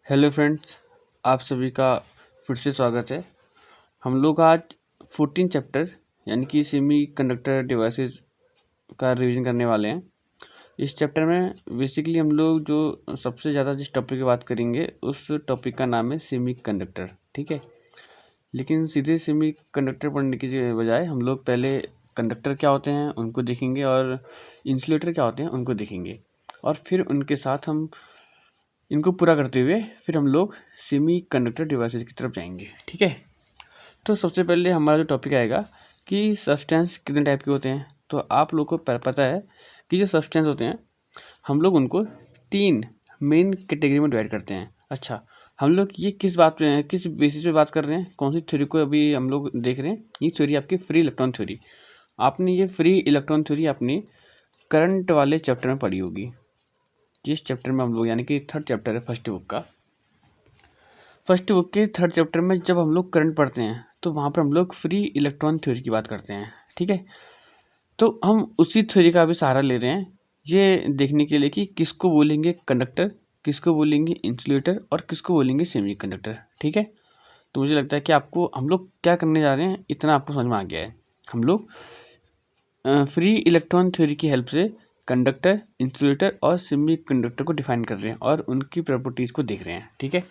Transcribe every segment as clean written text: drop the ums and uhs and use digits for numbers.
Hello friends, आप सभी का फिर से स्वागत है। हम लोग आज 14 चैप्टर यानी कि सेमी कंडक्टर डिवाइसेस का रिवीजन करने वाले हैं। इस चैप्टर में बेसिकली हम लोग जो सबसे ज़्यादा जिस टॉपिक की बात करेंगे उस टॉपिक का नाम है सेमी कंडक्टर। ठीक है, लेकिन सीधे सेमी कंडक्टर पढ़ने की बजाय हम लोग पहले कंडक्टर क्या होते हैं उनको देखेंगे और इंसुलेटर क्या होते हैं उनको देखेंगे, और फिर उनके साथ हम इनको पूरा करते हुए फिर हम लोग सेमी कंडक्टर डिवाइसेस की तरफ जाएंगे। ठीक है, तो सबसे पहले हमारा जो टॉपिक आएगा कि सब्सटेंस कितने टाइप के होते हैं। तो आप लोग को पता है कि जो सब्सटेंस होते हैं हम लोग उनको 3 मेन कैटेगरी में डिवाइड करते हैं। अच्छा, हम लोग ये किस बेसिस पे बात कर रहे हैं, कौन सी थ्योरी को अभी हम लोग देख रहे हैं? ये थ्योरी आपकी फ्री इलेक्ट्रॉन थ्योरी। आपने ये फ्री इलेक्ट्रॉन थ्योरी अपनी करंट वाले चैप्टर में पढ़ी होगी, जिस चैप्टर में हम लोग यानी कि 3rd चैप्टर है फर्स्ट बुक का। फर्स्ट बुक के 3rd चैप्टर में जब हम लोग करंट पढ़ते हैं तो वहाँ पर हम लोग फ्री इलेक्ट्रॉन थ्योरी की बात करते हैं। ठीक है, तो हम उसी थ्योरी का भी सहारा ले रहे हैं ये देखने के लिए कि किसको बोलेंगे कंडक्टर, किसको बोलेंगे इंसुलेटर और किसको बोलेंगे सेमीकंडक्टर। ठीक है, तो मुझे लगता है कि आपको हम लोग क्या करने जा रहे हैं इतना आपको समझ में आ गया है। हम लोग फ्री इलेक्ट्रॉन थ्योरी की हेल्प से कंडक्टर, इंसुलेटर और सेमीकंडक्टर को डिफाइन कर रहे हैं और उनकी प्रॉपर्टीज़ को देख रहे हैं। ठीक है,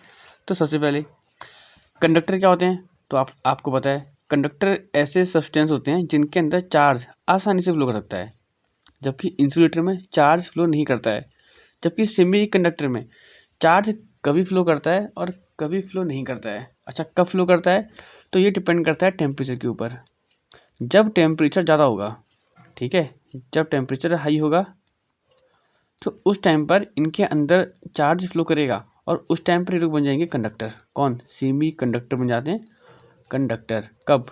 तो सबसे पहले कंडक्टर क्या होते हैं? तो आपको पता है कंडक्टर ऐसे सब्सटेंस होते हैं जिनके अंदर चार्ज आसानी से फ्लो कर सकता है, जबकि इंसुलेटर में चार्ज फ्लो नहीं करता है। जबकि सेमीकंडक्टर में चार्ज कभी फ्लो करता है और कभी फ्लो नहीं करता है। अच्छा, कब फ्लो करता है? तो ये डिपेंड करता है टेम्परेचर के ऊपर। जब टेम्परेचर ज़्यादा होगा, ठीक है, जब टेम्परेचर हाई होगा तो उस टाइम पर इनके अंदर चार्ज फ्लो करेगा और उस टाइम पर ये लोग बन जाएंगे कंडक्टर। कौन? सेमी कंडक्टर बन जाते हैं कंडक्टर। कब?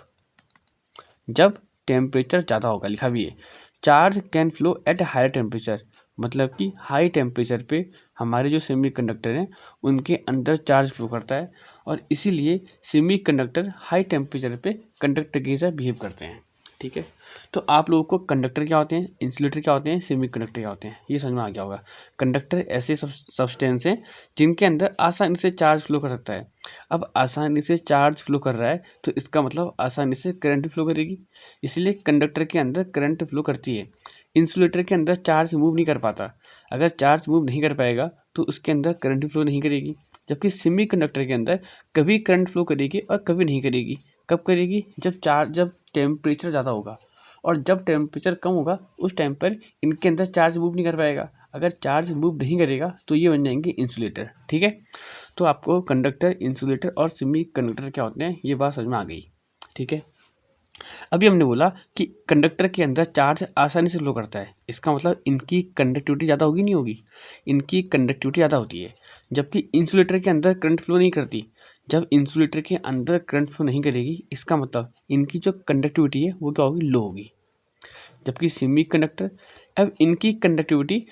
जब टेम्परेचर ज़्यादा होगा। लिखा भी है charge can flow at higher temperature, मतलब कि हाई टेम्परेचर पे हमारे जो सेमी कंडक्टर हैं उनके अंदर चार्ज फ्लो करता है और इसीलिए सेमी कंडक्टर हाई टेम्परेचर पे कंडक्टर की तरह बिहेव करते हैं। ठीक है, तो आप लोगों को कंडक्टर क्या होते हैं, इंसुलेटर क्या होते हैं, सेमी कंडक्टर क्या होते हैं ये समझ में आ गया होगा। कंडक्टर ऐसे सब्सटेंस हैं जिनके अंदर आसानी से चार्ज फ्लो कर सकता है। अब आसानी से चार्ज फ्लो कर रहा है तो इसका मतलब आसानी से करंट फ्लो करेगी, इसलिए कंडक्टर के अंदर करंट फ्लो करती है। इंसुलेटर के अंदर चार्ज मूव नहीं कर पाता, अगर चार्ज मूव नहीं कर पाएगा तो उसके अंदर करंट फ्लो नहीं करेगी। जबकि सेमी कंडक्टर के अंदर कभी करंट फ्लो करेगी और कभी नहीं करेगी। कब करेगी? जब टेम्परेचर ज़्यादा होगा, और जब टेम्परेचर कम होगा उस टाइम पर इनके अंदर चार्ज मूव नहीं कर पाएगा। अगर चार्ज मूव नहीं करेगा तो ये बन जाएंगे इंसुलेटर। ठीक है, तो आपको कंडक्टर, इंसुलेटर और सेमी कंडक्टर क्या होते हैं ये बात समझ में आ गई। ठीक है, अभी हमने बोला कि कंडक्टर के अंदर चार्ज आसानी से फ्लो करता है, इसका मतलब इनकी कंडक्टिविटी ज़्यादा होगी नहीं होगी? इनकी कंडक्टिविटी ज़्यादा होती है। जबकि इंसुलेटर के अंदर करंट फ्लो नहीं करती। जब इंसुलेटर के अंदर करंट फ्लो नहीं करेगी इसका मतलब इनकी जो कंडक्टिविटी है वो क्या होगी? लो होगी। जबकि सेमी कंडक्टर, अब इनकी कंडक्टिविटी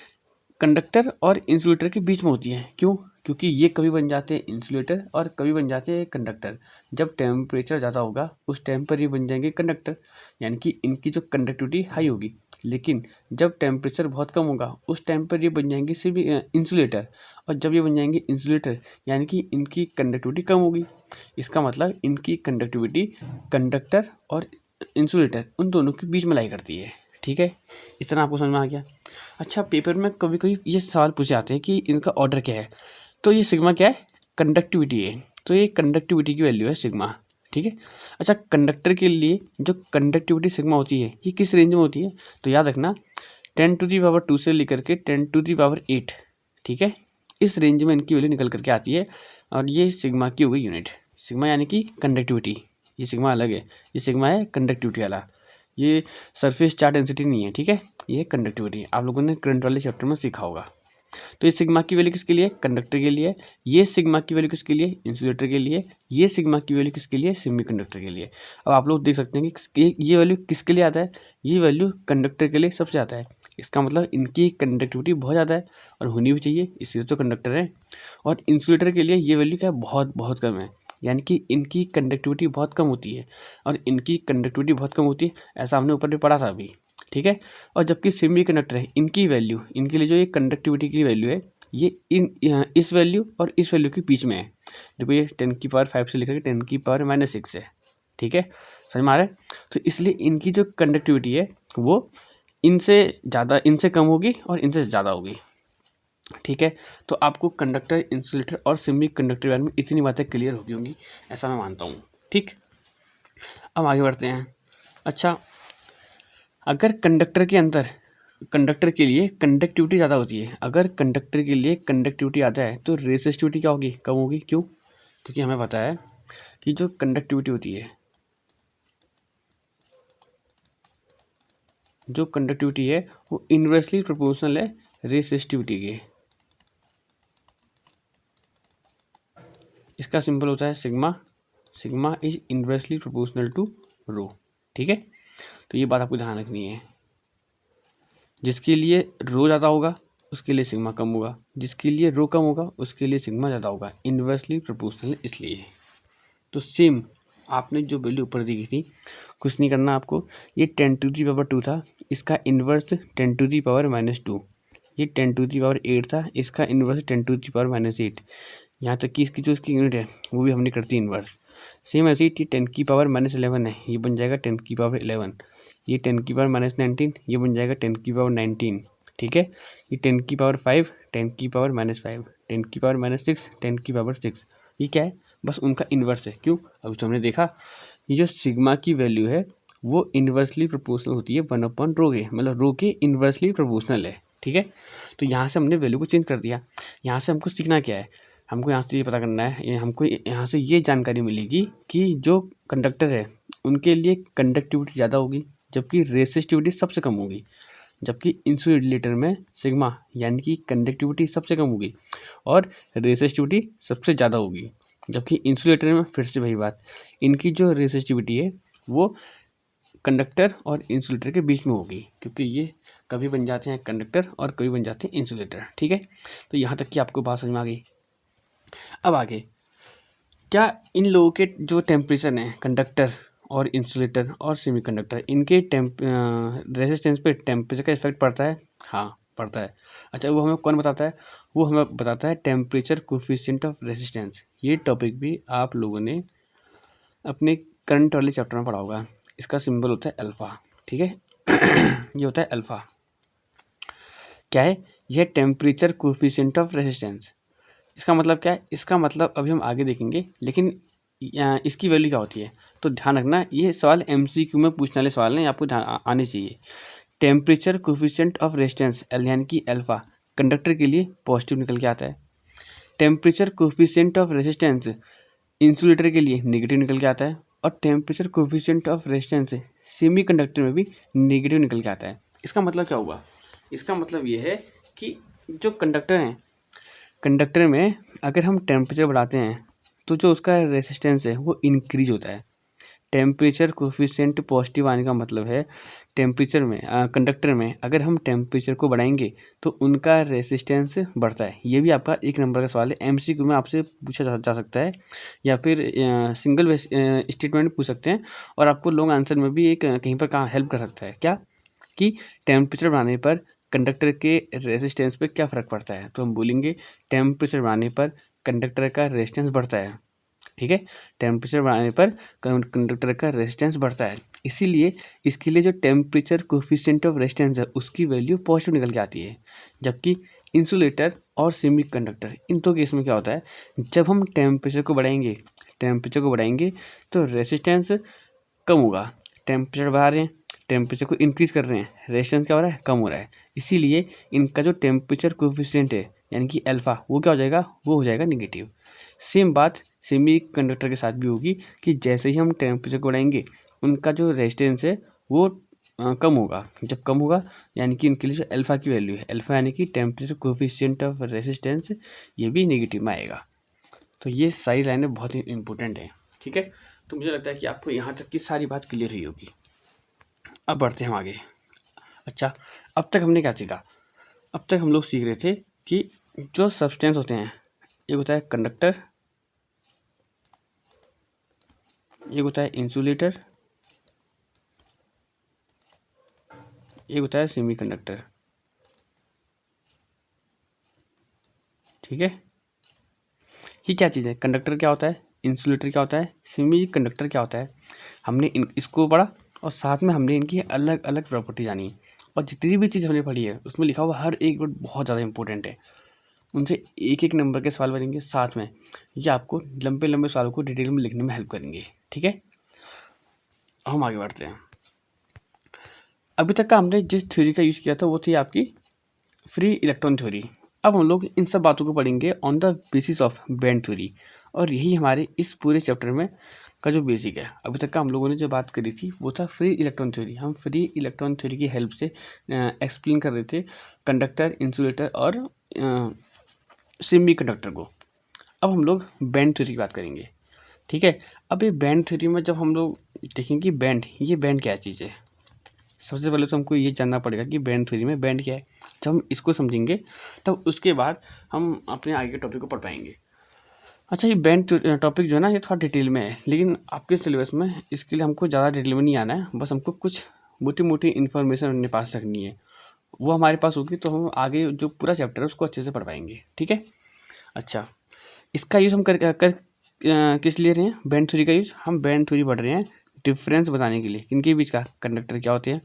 कंडक्टर और इंसुलेटर के बीच में होती है। क्यों? क्योंकि ये कभी बन जाते हैं इंसुलेटर और कभी बन जाते हैं कंडक्टर। जब टेम्परेचर ज़्यादा होगा उस टाइम पर ये बन जाएंगे कंडक्टर, यानी कि इनकी जो कंडक्टिविटी हाई होगी। लेकिन जब टेम्परेचर बहुत कम होगा उस टाइम पर ये बन जाएंगे सिर्फ इंसुलेटर, और जब ये बन जाएंगे इंसुलेटर यानी कि इनकी कंडक्टिविटी कम होगी। इसका मतलब इनकी कंडक्टिविटी कंडक्टर और इंसुलेटर उन दोनों के बीच में लाई करती है। ठीक है, इतना आपको समझ में आ गया। अच्छा, पेपर में कभी कभी ये सवाल पूछे जाते हैं कि इनका ऑर्डर क्या है। तो ये सिग्मा क्या है? कंडक्टिविटी है, तो ये कंडक्टिविटी की वैल्यू है सिग्मा। ठीक है, अच्छा, कंडक्टर के लिए जो कंडक्टिविटी सिग्मा होती है ये किस रेंज में होती है? तो याद रखना 10⁻² से लेकर के 10⁸ ठीक है, इस रेंज में इनकी वैल्यू निकल करके आती है। और ये सिग्मा की हो गई यूनिट। सिग्मा यानी कि कंडक्टिविटी, ये सिग्मा अलग है, ये सिग्मा है कंडक्टिविटी वाला, ये सरफेस चार्ज डेंसिटी नहीं है। ठीक है, ये कंडक्टिविटी आप लोगों ने करंट वाले चैप्टर में सीखा होगा। तो ये सिग्मा की वैल्यू किसके लिए? कंडक्टर के लिए। ये सिग्मा की वैल्यू किसके लिए? इंसुलेटर के लिए। ये सिग्मा की वैल्यू किसके लिए? सेमीकंडक्टर के लिए। अब आप लोग देख सकते हैं कि ये वैल्यू किसके लिए आता है? ये वैल्यू कंडक्टर के लिए सबसे आता है। इसका मतलब इनकी कंडक्टिविटी बहुत ज़्यादा है और होनी भी चाहिए, इसलिए तो कंडक्टर है। और इंसुलेटर के लिए ये वैल्यू क्या है? बहुत बहुत कम है, यानी कि इनकी कंडक्टिविटी बहुत कम होती है और इनकी कंडक्टिविटी बहुत कम होती है, ऐसा हमने ऊपर भी पढ़ा था अभी। ठीक है, और जबकि सेमी कंडक्टर है इनकी वैल्यू, इनके लिए जो ये कंडक्टिविटी की वैल्यू है इस वैल्यू और इस वैल्यू के बीच में है। देखो ये 10⁵ से लेकर 10⁻⁻⁶ है, ठीक है, समझ में आ रहा है। तो इसलिए इनकी जो कंडक्टिविटी है वो इनसे कम होगी और इनसे ज़्यादा होगी, ठीक है। तो आपको कंडक्टर, इंसुलेटर और सेमी कंडक्टर के बारे में इतनी बातें क्लियर हो गई होंगी, ऐसा मैं मानता हूँ, ठीक। अब आगे बढ़ते हैं। अच्छा, अगर कंडक्टर के लिए कंडक्टिविटी ज़्यादा होती है, अगर कंडक्टर के लिए कंडक्टिविटी ज़्यादा है तो रेसिस्टिविटी क्या होगी, कम होगी। क्यों? क्योंकि हमें पता है कि जो कंडक्टिविटी होती है, वो इन्वर्सली प्रोपोर्शनल है रेसिस्टिविटी के। इसका सिंबल होता है sigma. Sigma is inversely proportional to rho, ठीक है। तो ये बात आपको ध्यान रखनी है। जिसके लिए रो ज़्यादा होगा उसके लिए सिग्मा कम होगा, जिसके लिए रो कम होगा उसके लिए सिग्मा ज़्यादा होगा, इन्वर्सली प्रोपोर्शनल इसलिए। तो सेम आपने जो वैल्यू ऊपर दी गई थी, कुछ नहीं करना आपको। ये 10⁻² था, इसका इन्वर्स 10⁻⁻²। ये 10⁸ था, इसका इन्वर्स 10⁻⁻8। यहाँ तक कि इसकी जो इसकी यूनिट है वो भी हमने कर दी इन्वर्स। सेम ऐसे ही 10⁻⁻11 है, ये बन जाएगा 10⁻11। ये 10⁻⁻19, ये बन जाएगा 10⁻19, ठीक है। ये 10⁵ 10⁻⁻5, 10⁻⁻6, 10⁻6, ये क्या है, बस उनका इन्वर्स है। क्यों? अभी तो हमने देखा ये जो सिग्मा की वैल्यू है वो इन्वर्सली प्रोपोर्शनल होती है 1/रो के, मतलब रो के इन्वर्सली प्रोपोर्शनल है, ठीक है। तो यहाँ से हमने वैल्यू को चेंज कर दिया। यहाँ से हमको सीखना क्या है, हमको यहाँ से ये पता करना है, हमको यहाँ से ये जानकारी मिलेगी कि जो कंडक्टर है उनके लिए कंडक्टिविटी ज़्यादा होगी जबकि रेसिस्टिविटी सबसे कम होगी, जबकि इंसुलेटर में सिग्मा यानी कि कंडक्टिविटी सबसे कम होगी और रेसिस्टिविटी सबसे ज़्यादा होगी। जबकि इंसुलेटर में फिर से वही बात, इनकी जो रेसिस्टिविटी है वो कंडक्टर और इंसुलेटर के बीच में होगी, क्योंकि ये कभी बन जाते हैं कंडक्टर और कभी बन जाते हैं इंसुलेटर, ठीक है। तो यहाँ तक कि आपको बात समझ में आ गई। अब आगे, क्या इन लोगों के जो टेम्परेचर हैं, कंडक्टर और इंसुलेटर और सेमीकंडक्टर, इनके रेजिस्टेंस पे टेम्परेचर का इफेक्ट पड़ता है? हाँ, पड़ता है। अच्छा, वो हमें कौन बताता है? वो हमें बताता है टेम्परेचर कोफिशिएंट ऑफ रेजिस्टेंस। ये टॉपिक भी आप लोगों ने अपने करंट वाले चैप्टर में पढ़ा होगा। इसका सिंबल होता है अल्फ़ा, ठीक है। ये होता है अल्फ़ा। क्या है? यह टेम्परेचर कोफिशिएंट ऑफ रेजिस्टेंस। इसका मतलब क्या है? इसका मतलब अभी हम आगे देखेंगे, लेकिन इसकी वैल्यू क्या होती है? तो ध्यान रखना, ये सवाल MCQ में पूछने वाले सवाल हैं, आपको ध्यान आने चाहिए। टेम्परेचर कोफिशिएंट ऑफ रेजिस्टेंस यानी कि अल्फ़ा कंडक्टर के लिए पॉजिटिव निकल के आता है। Temperature coefficient of resistance insulator के लिए नेगेटिव निकल के आता है। और temperature coefficient of resistance semi conductor में भी नेगेटिव निकल के आता है। इसका मतलब क्या हुआ? इसका मतलब ये है कि जो कंडक्टर हैं, कंडक्टर में अगर हम टेम्परेचर बढ़ाते हैं तो जो उसका रेजिस्टेंस है वो इंक्रीज होता है। टेम्परेचर कोफिशिएंट पॉजिटिव आने का मतलब है टेम्परेचर में कंडक्टर में अगर हम टेम्परेचर को बढ़ाएंगे तो उनका रेजिस्टेंस बढ़ता है। ये भी आपका 1 नंबर का सवाल है, MCQ में आपसे पूछा जा सकता है, या फिर सिंगल स्टेटमेंट पूछ सकते हैं, और आपको लॉन्ग आंसर में भी एक कहीं पर कहाँ हेल्प कर सकता है। क्या कि टेम्परेचर बढ़ाने पर कंडक्टर के रेजिस्टेंस पे क्या फ़र्क पड़ता है? तो हम बोलेंगे टेम्परेचर बढ़ाने पर कंडक्टर का रेजिस्टेंस बढ़ता है, ठीक है। टेम्परेचर बढ़ाने पर कंडक्टर का रेजिस्टेंस बढ़ता है, इसीलिए इसके लिए जो टेम्परेचर कोफिशिएंट ऑफ रेजिस्टेंस है उसकी वैल्यू पॉजिटिव निकल के आती है। जबकि इंसुलेटर और सेमी कंडक्टर, इन दो केस में क्या होता है, जब हम टेम्परेचर को बढ़ाएंगे तो रेजिस्टेंस कम होगा। टेम्परेचर बढ़ा रहे हैं, टेम्परेचर को इंक्रीज़ कर रहे हैं, रेजिस्टेंस क्या हो रहा है, कम हो रहा है। इसीलिए इनका जो टेम्परेचर कोफिशिएंट है यानी कि अल्फ़ा, वो क्या हो जाएगा, वो हो जाएगा नेगेटिव। सेम बात सेमी कंडक्टर के साथ भी होगी कि जैसे ही हम टेम्परेचर को बढ़ाएंगे उनका जो रेजिस्टेंस है वो कम होगा। जब कम होगा यानी कि उनके लिए जो अल्फ़ा की वैल्यू है, अल्फ़ा यानी कि टेम्परेचर कोफिशिएंट ऑफ रेजिस्टेंस, ये भी नेगेटिव में आएगा। तो ये सारी लाइनें बहुत ही इंपॉर्टेंट हैं, ठीक है। तो मुझे लगता है कि आपको यहाँ तक की सारी बात क्लियर हुई होगी। अब बढ़ते हैं हम आगे। अच्छा, अब तक हमने क्या सीखा? अब तक हम लोग सीख रहे थे कि जो सब्सटेंस होते हैं, एक होता है कंडक्टर, एक होता है इंसुलेटर, एक होता है सेमीकंडक्टर। ठीक है, ये क्या चीज़ है, कंडक्टर क्या होता है, इंसुलेटर क्या होता है, सेमी कंडक्टर क्या होता है, हमने इसको पढ़ा और साथ में हमने इनकी अलग अलग प्रॉपर्टी जानी। और जितनी भी चीज़ हमने पढ़ी है उसमें लिखा हुआ हर एक वर्ड बहुत ज़्यादा इंपॉर्टेंट है, उनसे एक एक नंबर के सवाल बनेंगे साथ में, ये आपको लंबे लंबे सवालों को डिटेल में लिखने में हेल्प करेंगे। ठीक है, हम आगे बढ़ते हैं। अभी तक का हमने जिस थ्योरी का यूज़ किया था वो थी आपकी फ्री इलेक्ट्रॉन थ्योरी। अब हम लोग इन सब बातों को पढ़ेंगे on the basis of band theory, और यही हमारे इस पूरे चैप्टर में का जो बेसिक है। अभी तक का हम लोगों ने जो बात करी थी वो था फ्री इलेक्ट्रॉन थ्योरी। हम फ्री इलेक्ट्रॉन थ्योरी की हेल्प से एक्सप्लेन कर रहे थे कंडक्टर, इंसुलेटर और सेमी कंडक्टर को। अब हम लोग बैंड थ्योरी की बात करेंगे। ठीक है, अब ये बैंड थ्योरी में जब हम लोग देखेंगे बैंड, ये बैंड क्या चीज़ है, सबसे पहले तो हमको ये जानना पड़ेगा कि बैंड थ्योरी में बैंड क्या है। जब हम इसको समझेंगे तब उसके बाद हम अपने आगे के टॉपिक को पढ़ पाएंगे। अच्छा, ये बैंड टॉपिक जो है ना ये थोड़ा डिटेल में है, लेकिन आपके सिलेबस में इसके लिए हमको ज़्यादा डिटेल में नहीं आना है, बस हमको कुछ मोटी मोटी इन्फॉर्मेशन अपने पास रखनी है। वो हमारे पास होगी तो हम आगे जो पूरा चैप्टर है उसको अच्छे से पढ़ पाएंगे। ठीक है, अच्छा, इसका यूज़ हम किस लिए रहे हैं, बैंड थ्योरी का यूज़ हम बैंड थ्योरी पढ़ रहे हैं डिफरेंस बताने के लिए, किनके बीच का, कंडक्टर क्या होते हैं,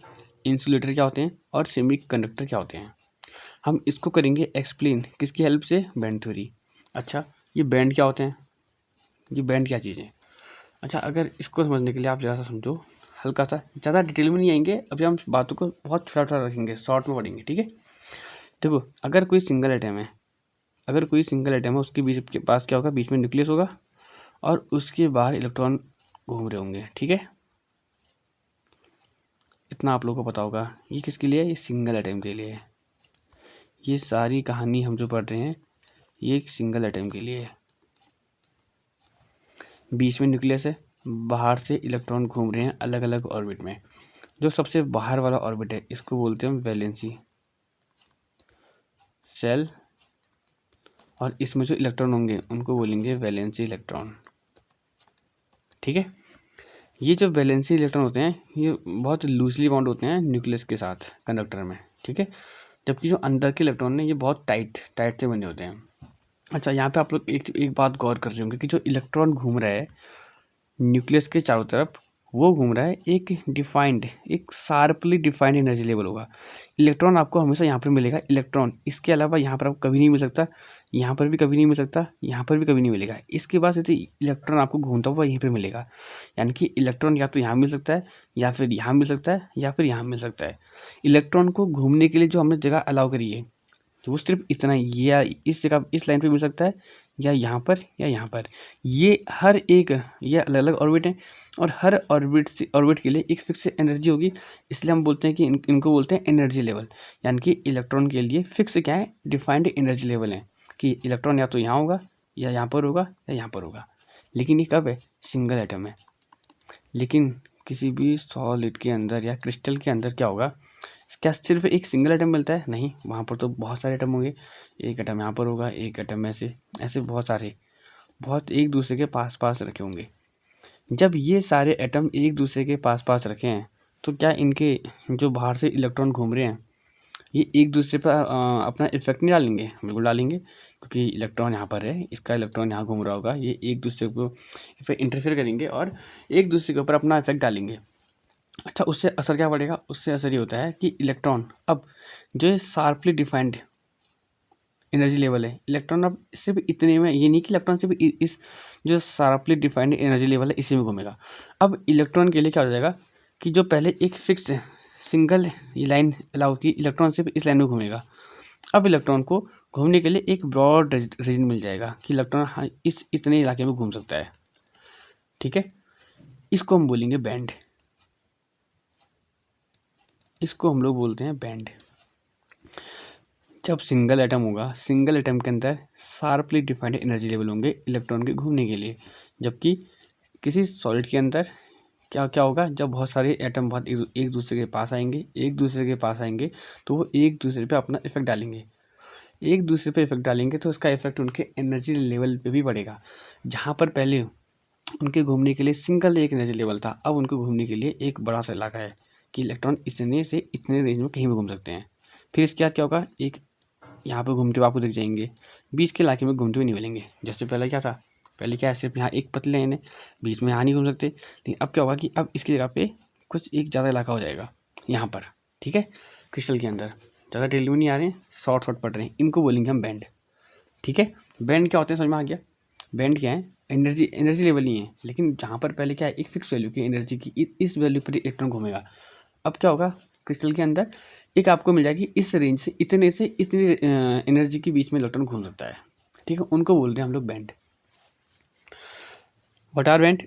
इंसुलेटर क्या होते हैं और सेमी कंडक्टर क्या होते हैं। हम इसको करेंगे एक्सप्लेन किसकी हेल्प से, बैंड थ्योरी। अच्छा, ये बैंड क्या होते हैं, ये बैंड क्या चीज़ है। अच्छा, अगर इसको समझने के लिए आप ज़रा सा समझो, हल्का सा, ज़्यादा डिटेल में नहीं आएंगे अभी, हम बातों को बहुत छोटा छोटा रखेंगे, शॉर्ट में पढ़ेंगे। ठीक है, देखो, अगर कोई सिंगल एटम है, अगर कोई सिंगल एटम है उसके बीच के पास क्या होगा, बीच में न्यूक्लियस होगा और उसके बाहर इलेक्ट्रॉन घूम रहे होंगे। ठीक है, इतना आप लोगों को पता होगा। ये किसके लिए है, ये सिंगल एटम के लिए है। ये सारी कहानी हम जो पढ़ रहे हैं ये एक सिंगल एटम के लिए है। बीच में न्यूक्लियस है, बाहर से इलेक्ट्रॉन घूम रहे हैं अलग अलग ऑर्बिट में। जो सबसे बाहर वाला ऑर्बिट है इसको बोलते हैं हम वैलेंसी शेल, और इसमें जो इलेक्ट्रॉन होंगे उनको बोलेंगे वैलेंसी इलेक्ट्रॉन। ठीक है, ये जो वैलेंसी इलेक्ट्रॉन होते हैं ये बहुत लूजली बाउंड होते हैं न्यूक्लियस के साथ कंडक्टर में। ठीक है, जबकि जो अंदर के इलेक्ट्रॉन है ये बहुत टाइट टाइट से बने होते हैं। अच्छा, यहाँ पे आप लोग एक बात गौर कर रहे होंगे कि जो इलेक्ट्रॉन घूम रहा है न्यूक्लियस के चारों तरफ, वो घूम रहा है एक डिफाइंड, एक शार्पली डिफाइंड एनर्जी लेवल होगा। इलेक्ट्रॉन आपको हमेशा यहाँ पर मिलेगा, इलेक्ट्रॉन, इसके अलावा यहाँ पर आपको कभी नहीं मिल सकता, यहाँ पर भी कभी नहीं मिल सकता, यहाँ पर भी कभी नहीं मिलेगा। इसके बाद यदि इलेक्ट्रॉन आपको घूमता हुआ यहीं पर मिलेगा, यानी कि इलेक्ट्रॉन या तो यहाँ मिल सकता है या फिर यहाँ मिल सकता है या फिर यहाँ मिल सकता है। इलेक्ट्रॉन को घूमने के लिए जो हमने जगह अलाउ करी है वो सिर्फ इतना ही, या इस जगह इस लाइन पे मिल सकता है या यहाँ पर या यहाँ पर। ये हर एक, ये अलग अलग ऑर्बिट हैं और हर ऑर्बिट के लिए एक फिक्स एनर्जी होगी, इसलिए हम बोलते हैं कि इनको बोलते हैं एनर्जी लेवल। यानी कि इलेक्ट्रॉन के लिए फिक्स क्या है, डिफाइंड एनर्जी लेवल है कि इलेक्ट्रॉन या तो यहाँ होगा या यहाँ पर होगा या यहाँ पर होगा। लेकिन ये कब है, सिंगल एटम है। लेकिन किसी भी सॉलिड के अंदर या क्रिस्टल के अंदर क्या होगा, क्या सिर्फ एक सिंगल एटम मिलता है, नहीं, वहाँ पर तो बहुत सारे एटम होंगे। एक एटम यहाँ पर होगा, एक एटम ऐसे ऐसे बहुत सारे, बहुत एक दूसरे के पास पास रखे होंगे। जब ये सारे एटम एक दूसरे के पास पास रखे हैं तो क्या इनके जो बाहर से इलेक्ट्रॉन घूम रहे हैं ये एक दूसरे पर अपना इफेक्ट नहीं डालेंगे, बिल्कुल डालेंगे, क्योंकि इलेक्ट्रॉन यहाँ पर है, इसका इलेक्ट्रॉन यहाँ घूम रहा होगा, ये एक दूसरे को इंटरफेयर करेंगे और एक दूसरे के ऊपर अपना इफेक्ट डालेंगे। अच्छा, उससे असर क्या पड़ेगा, उससे असर ये होता है कि इलेक्ट्रॉन अब जो है शार्पली डिफाइंड एनर्जी लेवल है, इलेक्ट्रॉन अब सिर्फ इतने में, ये नहीं कि इलेक्ट्रॉन सिर्फ इस जो शार्पली डिफाइंड एनर्जी लेवल है इसी में घूमेगा। अब इलेक्ट्रॉन के लिए क्या हो जाएगा कि जो पहले एक फिक्स सिंगल लाइन अलाउ की, इलेक्ट्रॉन सिर्फ इस लाइन में घूमेगा। अब इलेक्ट्रॉन को घूमने के लिए एक ब्रॉड रीजन मिल जाएगा कि इलेक्ट्रॉन हाँ इस इतने इलाके में घूम सकता है। ठीक है, इसको हम बोलेंगे बैंड, इसको हम लोग बोलते हैं बैंड। जब सिंगल एटम होगा, सिंगल एटम के अंदर शार्पली डिफाइंड एनर्जी लेवल होंगे इलेक्ट्रॉन के घूमने के लिए। जबकि किसी सॉलिड के अंदर क्या क्या होगा, जब बहुत सारे एटम बहुत एक दूसरे के पास आएंगे, एक दूसरे के पास आएंगे तो वो एक दूसरे पे अपना इफेक्ट डालेंगे, एक दूसरे पे इफेक्ट डालेंगे तो उसका इफेक्ट उनके एनर्जी लेवल पे भी पड़ेगा। जहाँ पर पहले उनके घूमने के लिए सिंगल एक एनर्जी लेवल था, अब उनको घूमने के लिए एक बड़ा सा इलाका है कि इलेक्ट्रॉन इतने से इतने रेंज में कहीं भी घूम सकते हैं। फिर इसके बाद क्या होगा, एक यहाँ पे घूमते हुए आपको दिख जाएंगे, बीच के इलाके में घूमते हुए नहीं मिलेंगे। जैसे पहले क्या था, पहले क्या है, सिर्फ यहाँ एक पतले लाइन है, बीच में यहाँ नहीं घूम सकते। लेकिन अब क्या होगा कि अब इसकी जगह पे कुछ एक ज़्यादा इलाका हो जाएगा यहाँ पर, ठीक है। क्रिस्टल के अंदर ज़्यादा डिटेल में नहीं आ रहे हैं, शॉर्ट शॉर्ट पड़ रहे हैं, इनको बोलेंगे हम बैंड, ठीक है। बैंड क्या होते हैं समझ में आ गया। बैंड क्या है, एनर्जी लेवल ही है, लेकिन जहाँ पर पहले क्या है, एक फिक्स वैल्यू की एनर्जी की, इस वैल्यू पर इलेक्ट्रॉन घूमेगा। अब क्या होगा, क्रिस्टल के अंदर एक आपको मिल जाएगी इस रेंज से इतने एनर्जी के बीच में इलेक्ट्रॉन घूम सकता है, ठीक है। उनको बोल रहे हैं हम लोग band. What are band?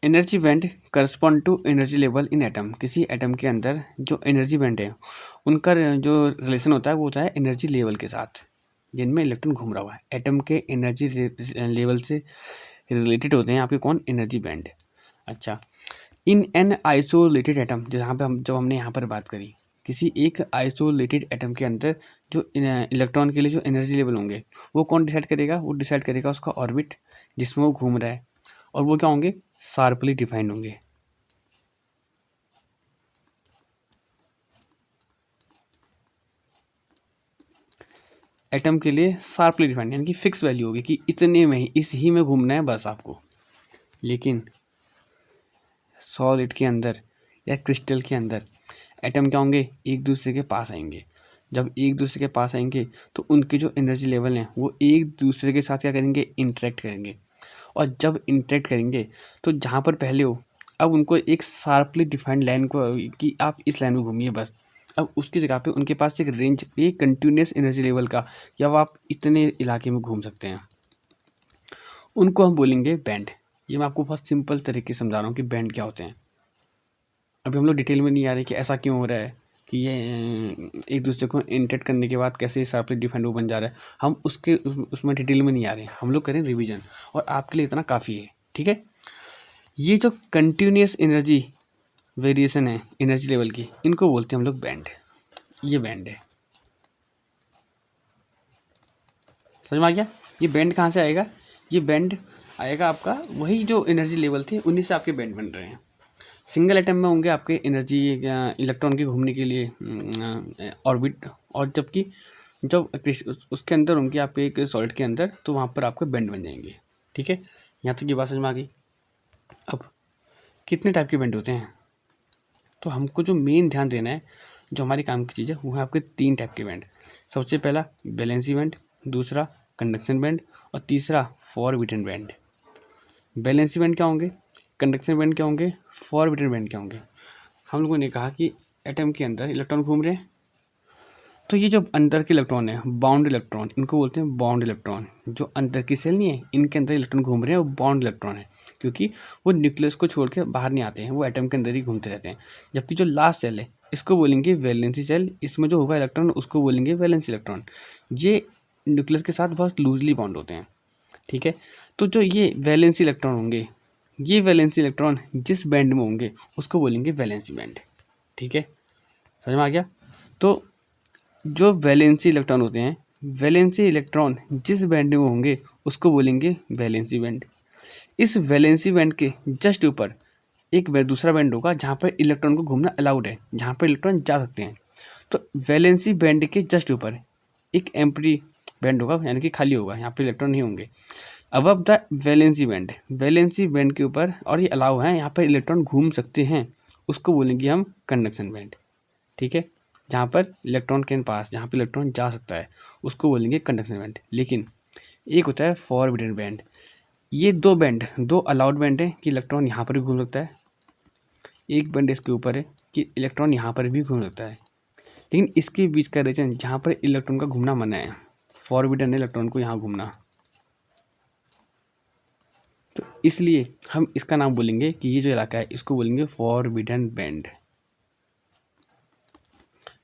Energy band correspond to energy level in atom. किसी एटम के अंदर जो एनर्जी बैंड है उनका जो रिलेशन होता है वो होता है एनर्जी लेवल के साथ, जिनमें इलेक्ट्रॉन घूम रहा हुआ है। एटम के एनर्जी लेवल से रिलेटेड होते हैं आपके कौन, एनर्जी बैंड। अच्छा, इन एन आइसोलेटेड एटम, जहाँ पे हमने यहाँ पर बात करी, किसी एक आइसोलेटेड एटम के अंदर जो इलेक्ट्रॉन के लिए जो एनर्जी लेवल होंगे वो कौन डिसाइड करेगा, वो डिसाइड करेगा उसका ऑर्बिट जिसमें वो घूम रहा है, और वो क्या होंगे, शार्पली डिफाइंड होंगे। एटम के लिए शार्पली डिफाइंड यानी कि फिक्स वैल्यू होगी कि इतने में ही, इस ही में घूमना है बस आपको। लेकिन सॉलिड के अंदर या क्रिस्टल के अंदर एटम क्या होंगे, एक दूसरे के पास आएंगे। जब एक दूसरे के पास आएंगे तो उनके जो एनर्जी लेवल हैं वो एक दूसरे के साथ क्या करेंगे, इंटरेक्ट करेंगे। और जब इंटरेक्ट करेंगे तो जहाँ पर पहले हो, अब उनको एक शार्पली डिफाइंड लाइन को कि आप इस लाइन में घूमिए बस, अब उसकी जगह पे उनके पास एक रेंज, एक कंटिन्यूस एनर्जी लेवल का, या वो आप इतने इलाके में घूम सकते हैं, उनको हम बोलेंगे बैंड। ये मैं आपको बहुत सिंपल तरीके से समझा रहा हूँ कि बैंड क्या होते हैं। अभी हम लोग डिटेल में नहीं आ रहे कि ऐसा क्यों हो रहा है, कि ये एक दूसरे को इंटरेक्ट करने के बाद कैसे शार्पली डिफाइंड वो बन जा रहा है, हम उसमें डिटेल में नहीं आ रहे, हम लोग करें रिवीजन, और आपके लिए इतना काफ़ी है, ठीक है। ये जो कंटिन्यूस एनर्जी वेरिएशन है एनर्जी लेवल की, इनको बोलते हैं हम लोग बैंड। ये बैंड है, समझ में आ गया। ये बैंड कहाँ से आएगा, ये बैंड आएगा आपका वही जो एनर्जी लेवल थे उन्हीं से आपके बैंड बन रहे हैं। सिंगल एटम में होंगे आपके एनर्जी इलेक्ट्रॉन के घूमने के लिए ऑर्बिट, और जबकि जब उसके अंदर होंगे आपके एक सॉलिड के अंदर, तो वहाँ पर आपके बैंड बन जाएंगे, ठीक है। यहाँ तक ये बात समझ में आ गई। अब कितने टाइप के बैंड होते हैं, तो हमको जो मेन ध्यान देना है, जो हमारे काम की चीज़ है, वो है आपके 3 टाइप के बैंड। सबसे पहला वैलेंसी बैंड, दूसरा कंडक्शन बैंड, और तीसरा फॉरबिडन बैंड। वैलेंसी बैंड क्या होंगे, कंडक्शन बैंड क्या होंगे, फॉरबिडन बैंड क्या होंगे। हम लोगों ने कहा कि एटम के अंदर इलेक्ट्रॉन घूम रहे हैं, तो ये जो अंदर के इलेक्ट्रॉन है, बाउंड इलेक्ट्रॉन, इनको बोलते हैं बाउंड इलेक्ट्रॉन। जो अंदर की सेल नहीं है, इनके अंदर इलेक्ट्रॉन घूम रहे हैं, वो बाउंड इलेक्ट्रॉन है, क्योंकि वो न्यूक्लियस को छोड़ के बाहर नहीं आते हैं, वो एटम के अंदर ही घूमते रहते हैं। जबकि जो लास्ट सेल है, इसको बोलेंगे वैलेंसी सेल, इसमें जो होगा इलेक्ट्रॉन उसको बोलेंगे वैलेंसी इलेक्ट्रॉन। ये न्यूक्लियस के साथ बहुत लूजली बॉन्ड होते हैं, ठीक है। तो जो ये वैलेंसी इलेक्ट्रॉन होंगे, ये वैलेंसी इलेक्ट्रॉन जिस बैंड में होंगे उसको बोलेंगे वैलेंसी बैंड, ठीक है। समझ में आ गया। तो जो वैलेंसी इलेक्ट्रॉन होते हैं, वैलेंसी इलेक्ट्रॉन जिस बैंड में होंगे उसको बोलेंगे वैलेंसी बैंड। इस वैलेंसी बैंड के जस्ट ऊपर एक दूसरा बैंड होगा जहाँ पर इलेक्ट्रॉन को घूमना अलाउड है, जहाँ पर इलेक्ट्रॉन जा सकते हैं। तो वैलेंसी बैंड के जस्ट ऊपर एक एम्प्टी बैंड होगा, यानी कि खाली होगा, यहाँ पर इलेक्ट्रॉन नहीं होंगे। अबव द वैलेंसी बैंड के ऊपर, और ये अलाउ है, यहाँ पर इलेक्ट्रॉन घूम सकते हैं, उसको बोलेंगे हम कंडक्शन बैंड, ठीक है। जहाँ पर इलेक्ट्रॉन के पास, जहाँ पर इलेक्ट्रॉन जा सकता है, उसको बोलेंगे कंडक्शन बैंड। लेकिन एक होता है फॉरबिडन बैंड। ये दो अलाउड बैंड है कि इलेक्ट्रॉन यहाँ पर भी घूम सकता है, एक बैंड इसके ऊपर है कि इलेक्ट्रॉन यहाँ पर भी घूम सकता है, लेकिन इसके बीच का रीजन जहाँ पर इलेक्ट्रॉन का घूमना मना है, फॉरबिडन है इलेक्ट्रॉन को यहाँ घूमना। तो इसलिए हम इसका नाम बोलेंगे कि ये जो इलाका है इसको बोलेंगे फॉरबिडन बैंड।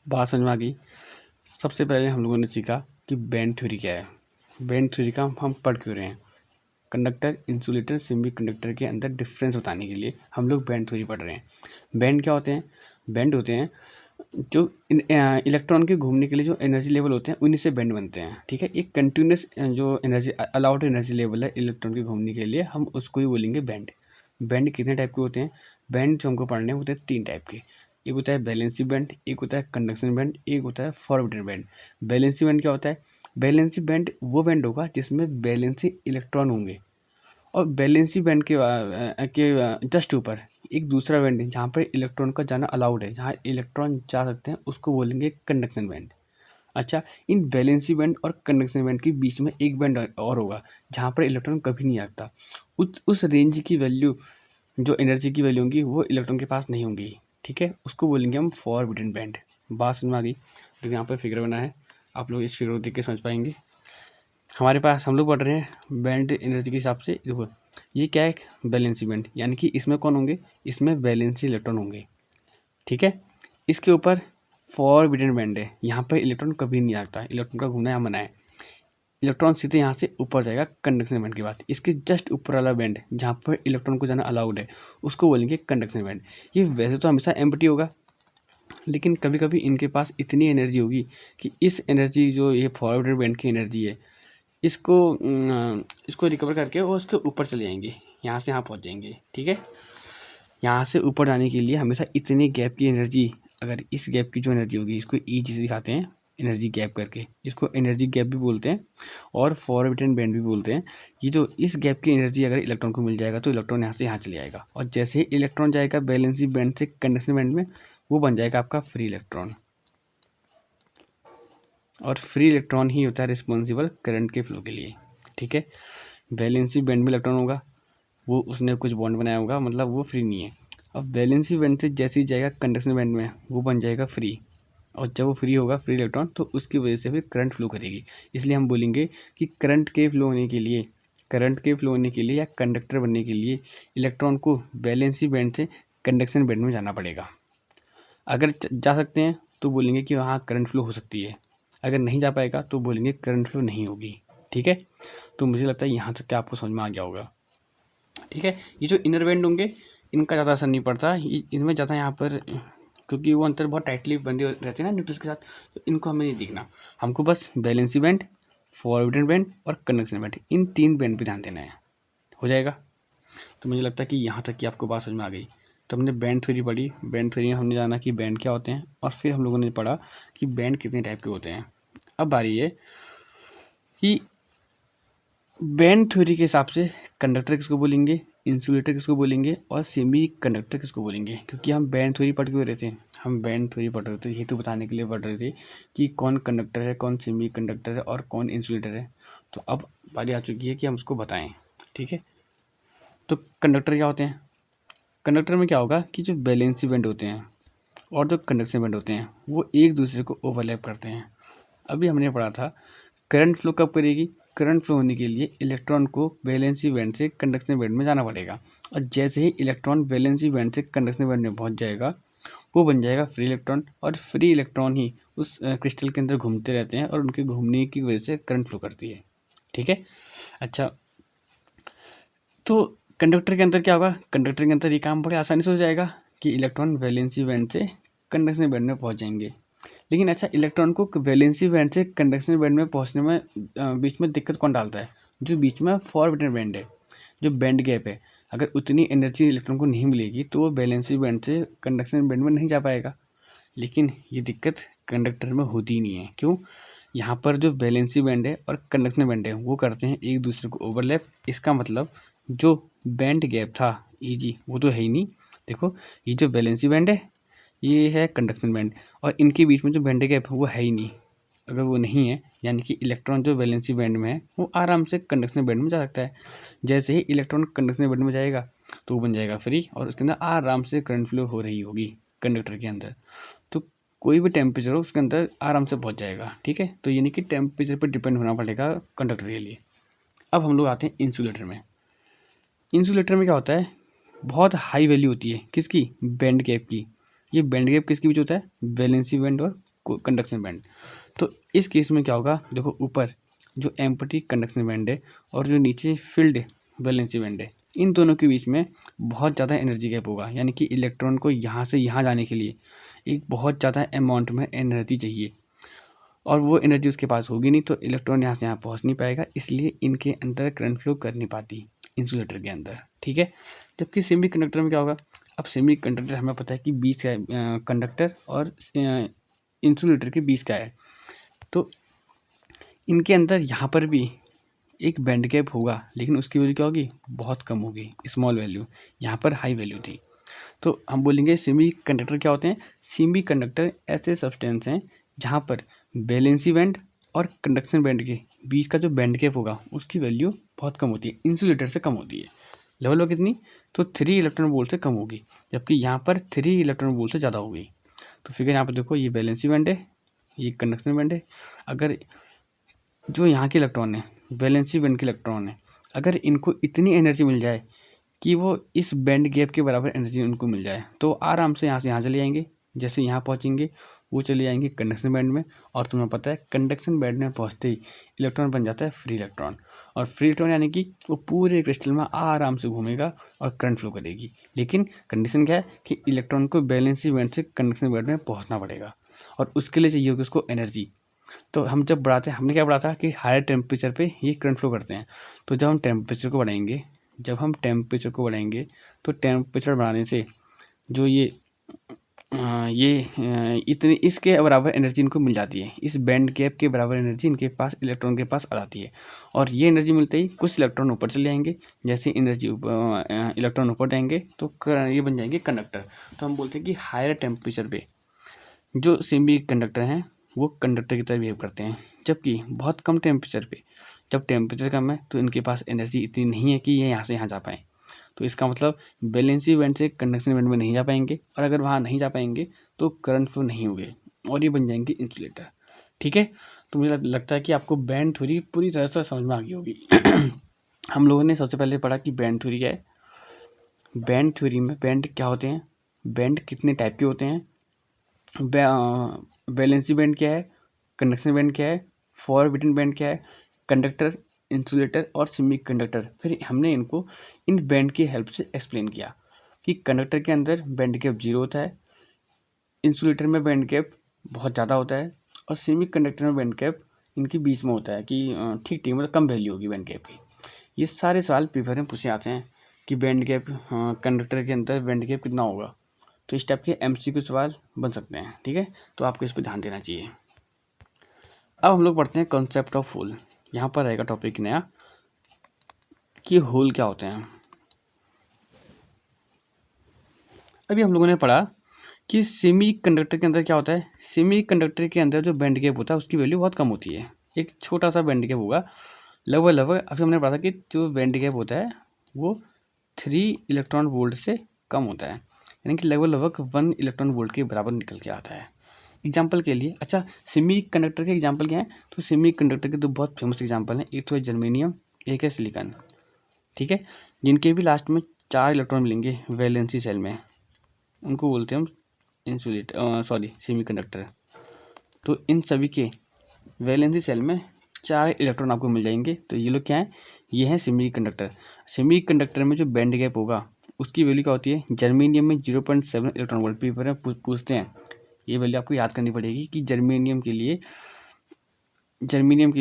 बात समझ में आ गई। सबसे पहले हम लोगों ने सीखा कि बैंड थ्योरी क्या है, बैंड थ्योरी का हम पढ़ क्यों रहे हैं। कंडक्टर, इंसुलेटर, सेमी कंडक्टर के अंदर डिफरेंस बताने के लिए हम लोग बैंड थ्योरी पढ़ रहे हैं। बैंड क्या होते हैं, बैंड होते हैं जो इलेक्ट्रॉन के घूमने के लिए जो एनर्जी लेवल होते हैं उन्हीं से बैंड बनते हैं, ठीक है। एक कंटिन्यूस जो एनर्जी अलाउड एनर्जी लेवल है इलेक्ट्रॉन के घूमने के लिए, हम उसको ही बोलेंगे बैंड। बैंड कितने टाइप के होते हैं, बैंड जो हमको पढ़ने होते हैं 3 टाइप के। एक होता है वैलेंसी बैंड, एक होता है कंडक्शन बैंड, एक होता है फॉरबिडन बैंड। वैलेंसी बैंड क्या होता है? वैलेंसी बैंड वो बैंड होगा जिसमें वैलेंसी इलेक्ट्रॉन होंगे, और वैलेंसी बैंड के जस्ट ऊपर एक दूसरा बैंड है जहाँ पर इलेक्ट्रॉन का जाना अलाउड है, जहाँ इलेक्ट्रॉन जा सकते हैं, उसको बोलेंगे कंडक्शन बैंड। अच्छा, इन वैलेंसी बैंड और कंडक्शन बैंड के बीच में एक बैंड और होगा जहाँ पर इलेक्ट्रॉन कभी नहीं आता। उस रेंज की वैल्यू, जो एनर्जी की वैल्यू होंगी वो इलेक्ट्रॉन के पास नहीं होंगी, ठीक है, उसको बोलेंगे हम फॉरबिडन बैंड। बात समझ में आ गई? देखिए यहाँ पर फिगर बना है, आप लोग इस फिगर को देख के समझ पाएंगे। हमारे पास हम लोग पढ़ रहे हैं बैंड एनर्जी के हिसाब से। देखो ये क्या है? वैलेंसी बैंड, यानी कि इसमें कौन होंगे? इसमें वैलेंसी इलेक्ट्रॉन होंगे, ठीक है। इसके ऊपर फॉरबिडन बैंड है, यहाँ पर इलेक्ट्रॉन कभी नहीं आता, इलेक्ट्रॉन का घूमना यहाँ मना है। इलेक्ट्रॉन सीधे यहाँ से ऊपर जाएगा कंडक्शन बैंड के बाद। इसके जस्ट ऊपर वाला बैंड जहाँ पर इलेक्ट्रॉन को जाना अलाउड है, उसको बोलेंगे कंडक्शन बैंड। ये वैसे तो हमेशा एम्प्टी होगा, लेकिन कभी कभी इनके पास इतनी एनर्जी होगी कि इस एनर्जी, जो ये फॉरबिडन बैंड की एनर्जी है, इसको रिकवर करके वो उसके ऊपर चले जाएंगे, यहाँ से यहाँ पहुँच जाएंगे, ठीक है। यहाँ से ऊपर जाने के लिए हमेशा इतने गैप की एनर्जी, अगर इस गैप की जो एनर्जी होगी, इसको ई जी से दिखाते हैं, एनर्जी गैप करके, इसको एनर्जी गैप भी बोलते हैं और फॉरबिडन बैंड भी बोलते हैं। ये जो इस गैप की एनर्जी अगर इलेक्ट्रॉन को मिल जाएगा तो इलेक्ट्रॉन यहाँ से यहाँ चले जाएगा, और जैसे ही इलेक्ट्रॉन जाएगा वैलेंसी बैंड से कंडक्शन बैंड में, वो बन जाएगा आपका फ्री इलेक्ट्रॉन। और फ्री इलेक्ट्रॉन ही होता है रिस्पॉन्सिबल करंट के फ्लो के लिए, ठीक है। वैलेंसी बैंड में इलेक्ट्रॉन होगा, वो उसने कुछ बॉन्ड बनाया होगा, मतलब वो फ्री नहीं है। अब वैलेंसी बैंड से जैसे ही जाएगा कंडक्शन बैंड में, वो बन जाएगा फ्री, और जब वो फ्री होगा फ्री इलेक्ट्रॉन, तो उसकी वजह से फिर करंट फ्लो करेगी। इसलिए हम बोलेंगे कि करंट के फ्लो होने के लिए या कंडक्टर बनने के लिए इलेक्ट्रॉन को वैलेंसी बैंड से कंडक्शन बैंड में जाना पड़ेगा। अगर जा सकते हैं तो बोलेंगे कि वहाँ करंट फ्लो हो सकती है, अगर नहीं जा पाएगा तो बोलेंगे करंट फ्लो नहीं होगी, ठीक है। तो मुझे लगता है यहाँ तक क्या आपको समझ में आ गया होगा, ठीक है। ये जो इनर बैंड होंगे, इनका ज़्यादा असर नहीं पड़ता, इनमें ज़्यादा यहाँ पर, क्योंकि वो अंतर बहुत टाइटली बंधे रहते हैं ना न्यूक्लियस के साथ, तो इनको हमें नहीं दिखना। हमको बस वैलेंसी बैंड, फॉरबिडन बैंड और कंडक्शन बैंड, इन 3 बैंड पे ध्यान देना है, हो जाएगा। तो मुझे लगता है कि यहाँ तक कि आपको बात समझ में आ गई। तो हमने बैंड थ्योरी पढ़ी, बैंड थ्योरी में हमने जाना कि बैंड क्या होते हैं, और फिर हम लोगों ने पढ़ा कि बैंड कितने टाइप के होते हैं। अब बारी है कि बैंड थ्योरी के हिसाब से कंडक्टर किसको बोलेंगे, इंसुलेटर किसको बोलेंगे, और सेमी कंडक्टर किसको बोलेंगे। क्योंकि हम बैंड थ्योरी पढ़ के रहे थे, यही तो बताने के लिए पढ़ रहे थे कि कौन कंडक्टर है, कौन सेमी कंडक्टर है और कौन इंसुलेटर है। तो अब बारी आ चुकी है कि हम उसको बताएं, ठीक है। तो कंडक्टर क्या होते हैं? कंडक्टर में क्या होगा कि जो वैलेंसी बैंड होते हैं और जो कंडक्शन बैंड होते हैं, वो एक दूसरे को ओवरलैप करते हैं। अभी हमने पढ़ा था करंट फ्लो कब करेगी? करंट फ्लो होने के लिए इलेक्ट्रॉन को वैलेंसी बैंड से कंडक्शन बैंड में जाना पड़ेगा, और जैसे ही इलेक्ट्रॉन वैलेंसी बैंड से कंडक्शन बैंड में पहुंच जाएगा, वो बन जाएगा फ्री इलेक्ट्रॉन, और फ्री इलेक्ट्रॉन ही उस क्रिस्टल के अंदर घूमते रहते हैं और उनके घूमने की वजह से करंट फ्लो करती है, ठीक है। अच्छा, तो कंडक्टर के अंदर क्या होगा? कंडक्टर के अंदर ये काम बड़े आसानी से हो जाएगा कि इलेक्ट्रॉन वैलेंसी बैंड से कंडक्शन बैंड में पहुंच जाएंगे। लेकिन अच्छा, इलेक्ट्रॉन को वैलेंसी बैंड से कंडक्शन बैंड में पहुंचने में बीच में दिक्कत कौन डालता है? जो बीच में फॉरबिडन बैंड है, जो बैंड गैप है, अगर उतनी एनर्जी इलेक्ट्रॉन को नहीं मिलेगी तो वो वैलेंसी बैंड से कंडक्शन बैंड में नहीं जा पाएगा। लेकिन ये दिक्कत कंडक्टर में होती ही नहीं है। क्यों? यहाँ पर जो वैलेंसी बैंड है और कंडक्शन बैंड है वो करते हैं एक दूसरे को ओवरलैप। इसका मतलब जो बैंड गैप था Eg, वो तो है ही नहीं। देखो, ये जो वैलेंसी बैंड है, ये है कंडक्शन बैंड, और इनके बीच में जो बैंड गैप है वो है ही नहीं। अगर वो नहीं है, यानी कि इलेक्ट्रॉन जो वैलेंसी बैंड में है वो आराम से कंडक्शन बैंड में जा सकता है। जैसे ही इलेक्ट्रॉन कंडक्शन बैंड में जाएगा तो वो बन जाएगा फ्री, और उसके अंदर आराम से करंट फ्लो हो रही होगी कंडक्टर के अंदर। तो कोई भी टेम्परेचर हो उसके अंदर आराम से पहुंच जाएगा, ठीक है। तो यानी कि टेम्परेचर पर डिपेंड होना पड़ेगा कंडक्टर के लिए। अब हम लोग आते हैं इंसुलेटर में। इंसुलेटर में क्या होता है? बहुत हाई वैल्यू होती है किसकी? बैंड गैप की। ये बैंड गैप किसके बीच होता है? वैलेंसी बैंड और कंडक्शन बैंड। तो इस केस में क्या होगा? देखो, ऊपर जो एम्प्टी कंडक्शन बैंड है और जो नीचे फील्ड वैलेंसी बैंड है, इन दोनों के बीच में बहुत ज़्यादा एनर्जी गैप होगा। यानी कि इलेक्ट्रॉन को यहाँ से यहाँ जाने के लिए एक बहुत ज़्यादा अमाउंट में एनर्जी चाहिए, और वो एनर्जी उसके पास होगी नहीं, तो इलेक्ट्रॉन यहाँ से यहाँ पहुँच नहीं पाएगा। इसलिए इनके अंदर करंट फ्लो कर नहीं पाती इंसुलेटर के अंदर, ठीक है। जबकि सेमी कंडक्टर में क्या होगा? अब सेमी कंडक्टर हमें पता है कि बीच का है, कंडक्टर और इंसुलेटर के बीच का है। तो इनके अंदर यहाँ पर भी एक बैंड गैप होगा, लेकिन उसकी वैल्यू क्या होगी, बहुत कम होगी, स्मॉल वैल्यू। यहाँ पर हाई वैल्यू थी। तो हम बोलेंगे सेमी कंडक्टर क्या होते हैं। सेमी कंडक्टर ऐसे सब्सटेंस हैं जहाँ पर वैलेंसी बैंड और कंडक्शन बैंड के बीच का जो बैंड गैप होगा उसकी वैल्यू बहुत कम होती है, इंसुलेटर से कम होती है। लेवल होगी कितनी, तो 3 इलेक्ट्रॉन वोल्ट से कम होगी, जबकि यहाँ पर 3 इलेक्ट्रॉन वोल्ट से ज़्यादा होगी। तो फिगर यहाँ पर देखो, ये वैलेंसी बैंड है, ये कंडक्शन बैंड है। अगर जो यहाँ के इलेक्ट्रॉन है, वैलेंसी बैंड के इलेक्ट्रॉन है, अगर इनको इतनी एनर्जी मिल जाए कि वो इस बैंड गैप के बराबर एनर्जी उनको मिल जाए, तो आराम से यहाँ चले जाएंगे। जैसे यहाँ पहुँचेंगे वो चले जाएंगे कंडक्शन बैंड में, और तुम्हें पता है कंडक्शन बैंड में पहुँचते ही इलेक्ट्रॉन बन जाता है फ्री इलेक्ट्रॉन। और फ्री इलेक्ट्रॉन यानी कि वो पूरे क्रिस्टल में आराम से घूमेगा और करंट फ्लो करेगी। लेकिन कंडीशन क्या है कि इलेक्ट्रॉन को वैलेंसी बैंड से कंडक्शन बैंड में पहुँचना पड़ेगा, और उसके लिए चाहिए होगी उसको एनर्जी। तो हम जब बढ़ाते हैं, हमने क्या बढ़ा था कि हायर टेम्परेचर पे ये करंट फ्लो करते हैं। तो जब हम टेम्परेचर को बढ़ाएंगे, तो टेम्परेचर बढ़ाने से जो ये इतनी इसके बराबर एनर्जी इनको मिल जाती है, इस बैंड गैप के बराबर एनर्जी इनके पास, इलेक्ट्रॉन के पास आ जाती है। और ये एनर्जी मिलते ही कुछ इलेक्ट्रॉन ऊपर चले जाएंगे। जैसे एनर्जी इलेक्ट्रॉन ऊपर जाएंगे तो ये बन जाएंगे कंडक्टर। तो हम बोलते हैं कि हायर टेम्परेचर पे जो सेमी कंडक्टर हैं वो कंडक्टर की तरह बिहेव करते हैं, जबकि बहुत कम टेम्परेचर पे, जब टेम्परेचर कम है तो इनके पास एनर्जी इतनी नहीं है कि ये यहाँ से यहाँ जा पाएँ। तो इसका मतलब वैलेंसी बैंड से कंडक्शन बैंड में नहीं जा पाएंगे, और अगर वहाँ नहीं जा पाएंगे तो करंट फ्लो नहीं होंगे, और ये बन जाएंगे इंसुलेटर। ठीक है, तो मुझे लगता है कि आपको बैंड थ्योरी पूरी तरह से समझ में आ गई होगी। हम लोगों ने सबसे पहले पढ़ा कि बैंड थ्योरी क्या है। बैंड थ्योरी में बैंड क्या होते हैं, बैंड कितने टाइप के होते हैं, वैलेंसी बैंड क्या है, कंडक्शन बैंड क्या है, फॉरबिडन बैंड क्या है, कंडक्टर, इंसुलेटर और सेमी कंडक्टर। फिर हमने इनको इन बैंड की हेल्प से एक्सप्लेन किया कि कंडक्टर के अंदर बैंड गैप 0 होता है, इंसुलेटर में बैंड गैप बहुत ज़्यादा होता है, और सेमी कंडक्टर में बैंड गैप इनके बीच में होता है कि ठीक ठीक मतलब कम वैल्यू होगी बैंड गैप की। ये सारे सवाल पेपर में पूछे आते हैं कि बैंड गैप, कंडक्टर के अंदर बैंड गैप कितना होगा। तो इस टाइप के MCQ सवाल बन सकते हैं। ठीक है, तो आपको इस पर ध्यान देना चाहिए। अब हम लोग पढ़ते हैं कॉन्सेप्ट ऑफ होल। यहाँ पर रहेगा टॉपिक नया कि होल क्या होते हैं। अभी हम लोगों ने पढ़ा कि सेमी कंडक्टर के अंदर क्या होता है। सेमी कंडक्टर के अंदर जो बैंड गैप होता है उसकी वैल्यू बहुत कम होती है, एक छोटा सा बैंड गैप होगा, लगभग अभी हमने पढ़ा था कि जो बैंड गैप होता है वो 3 इलेक्ट्रॉन वोल्ट से कम होता है, यानी कि लगभग 1 इलेक्ट्रॉन वोल्ट के बराबर निकल के आता है। एग्जाम्पल के लिए, अच्छा सेमी कंडक्टर के एग्जाम्पल क्या है, तो सेमी कंडक्टर के दो बहुत फेमस एग्जाम्पल हैं, एक तो है जर्मेनियम, एक है सिलिकॉन। ठीक है, जिनके भी लास्ट में 4 इलेक्ट्रॉन मिलेंगे वैलेंसी सेल में, उनको बोलते हैं हम सेमी कंडक्टर। तो इन सभी के वैलेंसी सेल में 4 इलेक्ट्रॉन आपको मिल जाएंगे। तो ये लोग क्या हैं, ये हैं सेमी कंडक्टर। सेमी कंडक्टर में जो बैंड गैप होगा उसकी वैल्यू क्या होती है, जर्मेनियम में 0.7 इलेक्ट्रॉन वोल्ट। पेपर में पूछते हैं, ये वैल्यू आपको याद करनी पड़ेगी कि जर्मेनियम के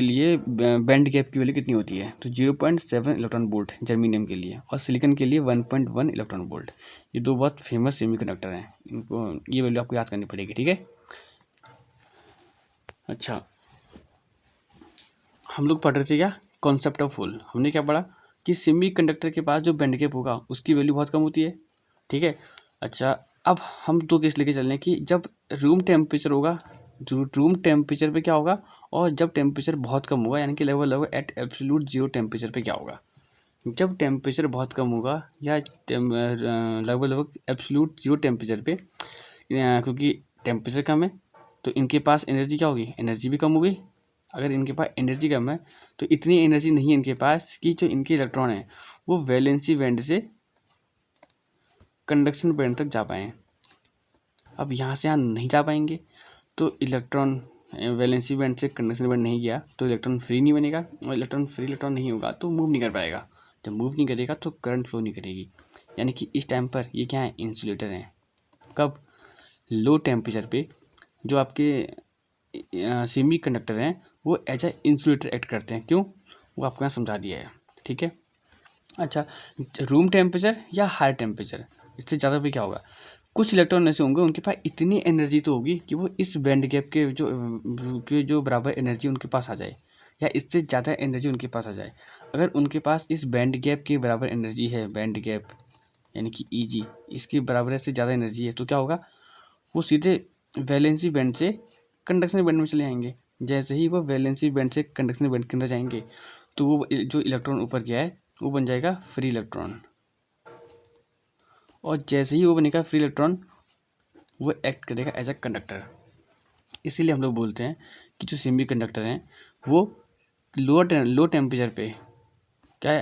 लिए बैंड गैप की वैल्यू कितनी होती है। तो 0.7 इलेक्ट्रॉन वोल्ट जर्मेनियम के लिए, और सिलिकॉन के लिए 1.1 इलेक्ट्रॉन वोल्ट। ये दो बहुत फेमस सेमीकंडक्टर हैं, इनको ये वैल्यू आपको याद करनी पड़ेगी। ठीक है, अच्छा हम लोग पढ़ रहे थे क्या, कॉन्सेप्ट ऑफ होल। हमने क्या पढ़ा कि सेमीकंडक्टर के पास जो बैंड गैप होगा उसकी वैल्यू बहुत कम होती है। ठीक है, अच्छा अब हम दो केस लेके चल रहे हैं कि जब रूम टेम्परेचर होगा, जो रूम टेम्परेचर पे क्या होगा, और जब टेम्परेचर बहुत कम होगा, यानी कि लगभग एट एब्सोल्यूट 0 टेम्परेचर पे क्या होगा। जब टेम्परेचर बहुत कम होगा या लगभग एब्सोल्यूट 0 टेम्परेचर पे, क्योंकि टेम्परेचर कम है तो इनके पास एनर्जी क्या होगी, एनर्जी भी कम होगी। अगर इनके पास एनर्जी कम है तो इतनी एनर्जी नहीं है इनके पास कि जो इनके इलेक्ट्रॉन है वो वैलेंसी बैंड से कंडक्शन बैंड तक जा पाएँ। अब यहाँ से यहाँ नहीं जा पाएंगे तो इलेक्ट्रॉन वैलेंसी बैंड से कंडक्शन बैंड नहीं गया तो इलेक्ट्रॉन फ्री नहीं बनेगा, और इलेक्ट्रॉन नहीं होगा तो मूव नहीं कर पाएगा। जब मूव नहीं करेगा तो करंट फ्लो नहीं करेगी, यानी कि इस टाइम पर ये क्या है, इंसुलेटर हैं। कब, लो टेम्परेचर पे जो आपके सेमी कंडक्टर हैं वो एज ए इंसुलेटर एक्ट करते हैं। क्यों, वो आपको यहाँ समझा दिया है। ठीक है, अच्छा रूम टेम्परेचर या हाई टेम्परेचर, इससे ज़्यादा पे क्या होगा, कुछ इलेक्ट्रॉन ऐसे होंगे उनके पास इतनी एनर्जी तो होगी कि वो इस बैंड गैप के जो बराबर एनर्जी उनके पास आ जाए, या इससे ज़्यादा एनर्जी उनके पास आ जाए। अगर उनके पास इस बैंड गैप के बराबर एनर्जी है, बैंड गैप यानी कि Eg इसके बराबर से ज़्यादा एनर्जी है, तो क्या होगा, वो सीधे वैलेंसी बैंड से कंडक्शन बैंड में चले जाएंगे। जैसे ही वो वैलेंसी बैंड से कंडक्शन बैंड के अंदर जाएंगे तो वो जो इलेक्ट्रॉन ऊपर गया है वो बन जाएगा फ्री इलेक्ट्रॉन, और जैसे ही वो बनेगा फ्री इलेक्ट्रॉन वो एक्ट करेगा एज अ कंडक्टर। इसीलिए हम लोग बोलते हैं कि जो सेमी कंडक्टर हैं वो लो टेम्परेचर पे क्या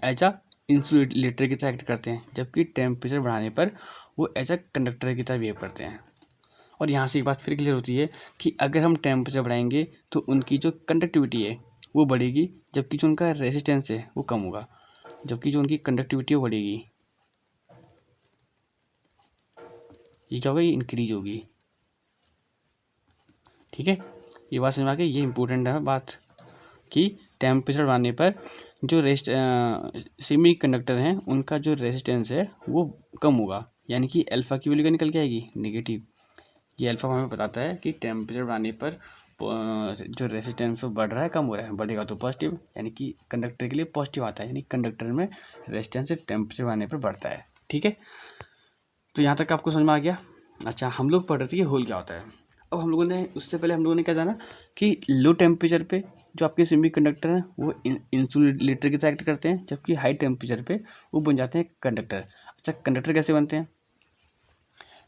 एज अ इंसुलेटर की तरह एक्ट करते हैं, जबकि टेम्परेचर बढ़ाने पर वो एज अ कंडक्टर की तरह बिहेव करते हैं। और यहाँ से एक बात फिर क्लियर होती है कि अगर हम टेम्परेचर बढ़ाएंगे तो उनकी जो कंडक्टिविटी है वो बढ़ेगी, जबकि जो उनका रेजिस्टेंस है वो कम होगा। जबकि जो उनकी कंडक्टिविटी है वो बढ़ेगी, ये क्या होगा, ये इंक्रीज होगी। ठीक है, ये बात समझ में आ गई। ये इंपॉर्टेंट है बात कि टेम्परेचर बढ़ाने पर जो सेमी कंडक्टर हैं उनका जो रेजिस्टेंस है वो कम होगा, यानी कि अल्फ़ा की वैल्यू निकल के आएगी नेगेटिव। ये अल्फ़ा हमें बताता है कि टेम्परेचर बढ़ाने पर जो रेजिस्टेंस वो बढ़ रहा है कम हो रहा है, बढ़ेगा तो पॉजिटिव, यानी कि कंडक्टर के लिए पॉजिटिव आता है, यानी कंडक्टर में रेजिस्टेंस टेम्परेचर बढ़ाने पर बढ़ता है। ठीक है, तो यहाँ तक आपको समझ में आ गया। अच्छा, हम लोग पढ़ रहे थे कि होल क्या होता है। अब हम लोगों ने उससे पहले हम लोगों ने क्या जाना कि लो टेम्परेचर पे जो आपके सेमी कंडक्टर हैं वो इंसुलेटर की तरह एक्ट करते हैं, जबकि हाई टेम्परेचर पे वो बन जाते हैं कंडक्टर। अच्छा, कंडक्टर कैसे बनते हैं,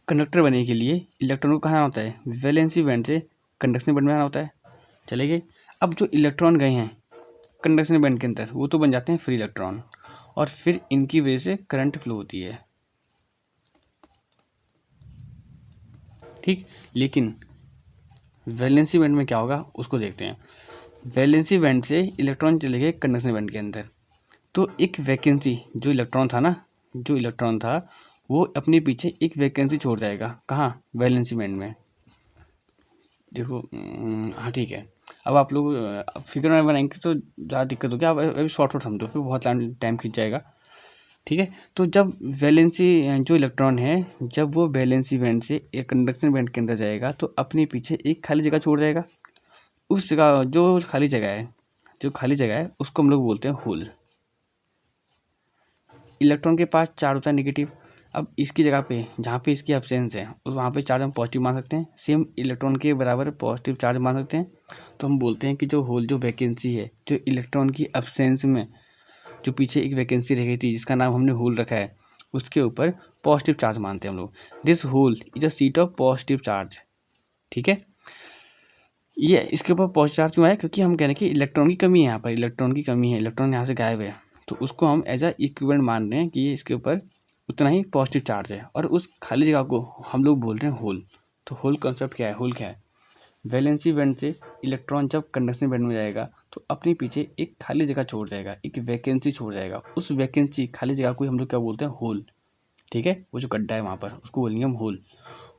कंडक्टर बनने के लिए इलेक्ट्रॉन को कहाँ होता है, वैलेंसी बैंड से कंडक्शन बैंड में आना होता है। चलेंगे, अब जो इलेक्ट्रॉन गए हैं कंडक्शन बैंड के अंदर वो तो बन जाते हैं फ्री इलेक्ट्रॉन, और फिर इनकी वजह से करंट फ्लो होती है। ठीक, लेकिन वैलेंसी बैंड में क्या होगा उसको देखते हैं। वैलेंसी बैंड से इलेक्ट्रॉन चले गए कंडक्शन बैंड के अंदर, तो एक वैकेंसी जो इलेक्ट्रॉन था वो अपने पीछे एक वैकेंसी छोड़ जाएगा। कहाँ, वैलेंसी बैंड में। देखो हाँ ठीक है, अब आप लोग फिगर में बनाएंगे तो ज़्यादा दिक्कत होगी, आप अभी शॉर्ट समझो, फिर बहुत टाइम खींच जाएगा। ठीक है, तो जब वैलेंसी जो इलेक्ट्रॉन है जब वो वैलेंसी बैंड से एक कंडक्शन बैंड के अंदर जाएगा तो अपने पीछे एक खाली जगह छोड़ जाएगा। उस जगह जो खाली जगह है उसको हम लोग बोलते हैं होल। इलेक्ट्रॉन के पास चार्ज होता है नेगेटिव, अब इसकी जगह पे जहाँ पे इसकी एब्सेंस है वहाँ पे चार्ज हम पॉजिटिव मान सकते हैं, सेम इलेक्ट्रॉन के बराबर पॉजिटिव चार्ज मान सकते हैं। तो हम बोलते हैं कि जो होल जो वैकेंसी है, जो इलेक्ट्रॉन की एब्सेंस में जो पीछे एक वैकेंसी रह गई थी जिसका नाम हमने होल रखा है, उसके ऊपर पॉजिटिव चार्ज मानते हैं हम लोग। This whole is a sheet of positive charge. ठीक है, ये इसके ऊपर पॉजिटिव चार्ज क्यों आया, क्योंकि हम कह रहे हैं कि इलेक्ट्रॉन की कमी है, यहाँ पर इलेक्ट्रॉन की कमी है, इलेक्ट्रॉन यहाँ से गायब है, तो उसको हम एज अ इक्विवेलेंट मान रहे हैं कि ये इसके ऊपर उतना ही पॉजिटिव चार्ज है, और उस खाली जगह को हम लोग बोल रहे हैं होल। तो होल कॉन्सेप्ट क्या है, होल क्या है, वैलेंसी बैंड से इलेक्ट्रॉन जब कंडक्शन बैंड में जाएगा तो अपने पीछे एक खाली जगह छोड़ जाएगा, एक वैकेंसी छोड़ जाएगा। उस वैकेंसी खाली जगह को हम लोग क्या बोलते हैं, होल। ठीक है, वो जो गड्ढा है वहाँ पर उसको बोलेंगे हम होल।